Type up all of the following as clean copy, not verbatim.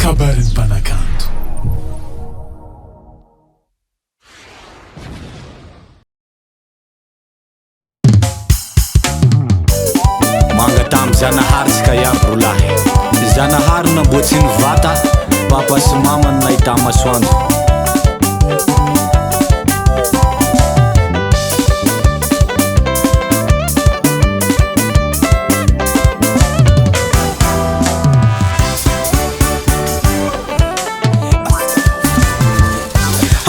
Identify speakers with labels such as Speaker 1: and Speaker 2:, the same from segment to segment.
Speaker 1: KABARON'NY MPANAKANTO.
Speaker 2: Manga tam Zanahary ska iaby rolahy. Zanahary namboatsy ny vata, papa sy mama ny nahita masoandro.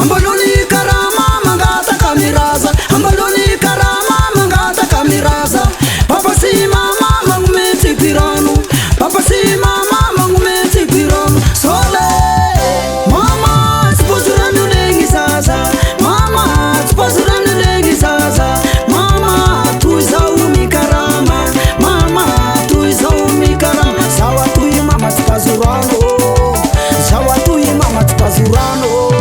Speaker 3: Ambaloni karama mangata kamiraza, ambaloni karama mangata kamiraza. Papa si mama mangumeti pirano, papa si mama mangumeti pirano. Sole mama tupozuranu lengi sasa, mama tupozuranu lengi sasa. Mama tuizaumi karama, mama tuizaumi karama. Sawa tui mama tupazurano, sawa tui mama tupazurano.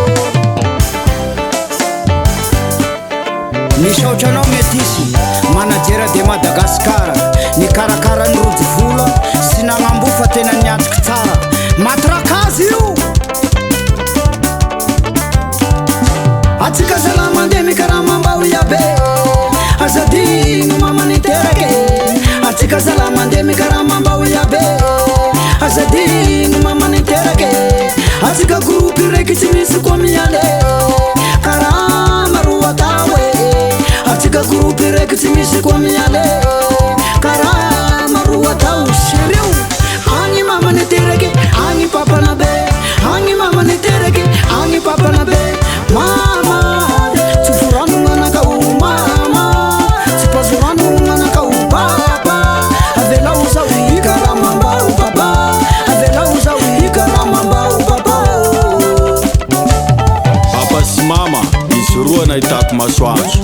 Speaker 3: Nishautranao metisy manajera de Madagascar, ni karakara ny rojovola sy nagnambofa tena niatriky tsara. Matrakazy io atsika salama nde mikarama mbao iabe, azadigno mama niterake. Atsika salama nde mikarama mbao iabe, azadigno mama niterake. Atsika grupi reky tsy misy koa miale, karama roa tawe. Atsika grupi reky tsy misy koa miale, karama roa tao. Sireo agny mama niterake, agny papa na be, agny mama niterake, agny papa na be. Mama tsufurano manaka u mama, tsupazurano manaka u papa. Avela uzawi karama mbao papa, avela uzawi karama mbao papa.
Speaker 2: Papa sy mama izy roa nahitako masoandro.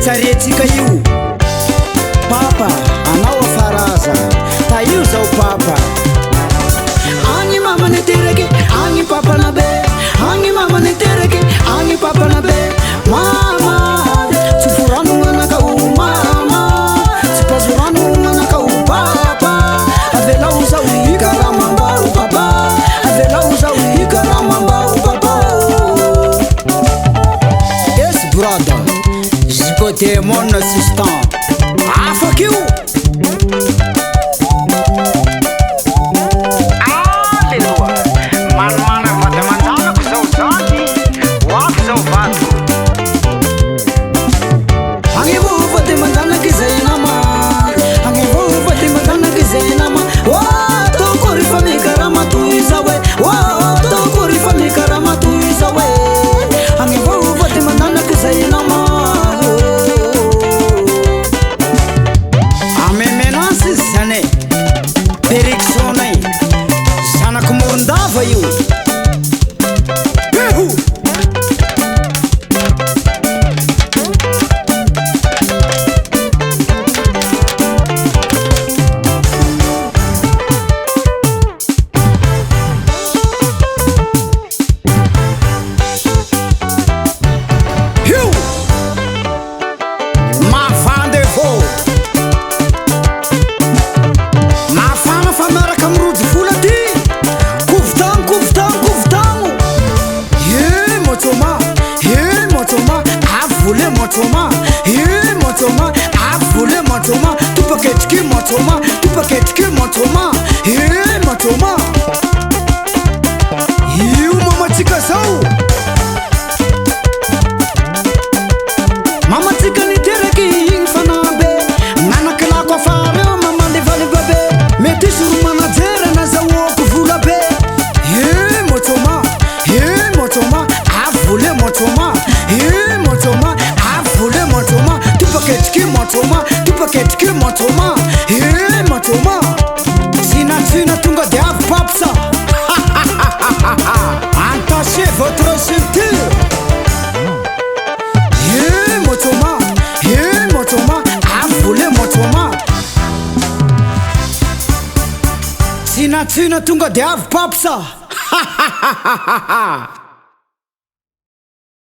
Speaker 3: Tsaretsika io papa anao afaraza ta io zao papa. Agny mama niterake, agny papa na be, agny mama niterake, agny papa na be. Mama tsufurano manaka u mama, tsupazurano manaka u papa. Avela uzawi karama mbao papa, avela uzawi karama mbao papa. Yes brother, côté mon assistant. Ah fuck you. Alléluia. Man va demander que ça aussi. Wap ça va. Angevo va demander que c'est nama. Angevo va demander que c'est nama. Wa to kori fami karama tu isawe. Wa to kori fami karama tu isawe. Angevo va demander que c'est nama. Eriksonai sanak murndava io. Tu paquete que motoma, tu paquete que motoma, motoma. E o mama tika sou, mama tika ni tereki infanabe, nana kela kwa fare mama de vale babe, meti suru manajera na zawo kuvula be. Motoma, motoma, avule motoma, motoma, avule motoma. Tu paquete que motoma, tu paquete que motoma, motoma. Sina tunga de av papsa. Attachez votre ceinture. Motoma, motoma, avule motoma. Sina tunga de av papsa.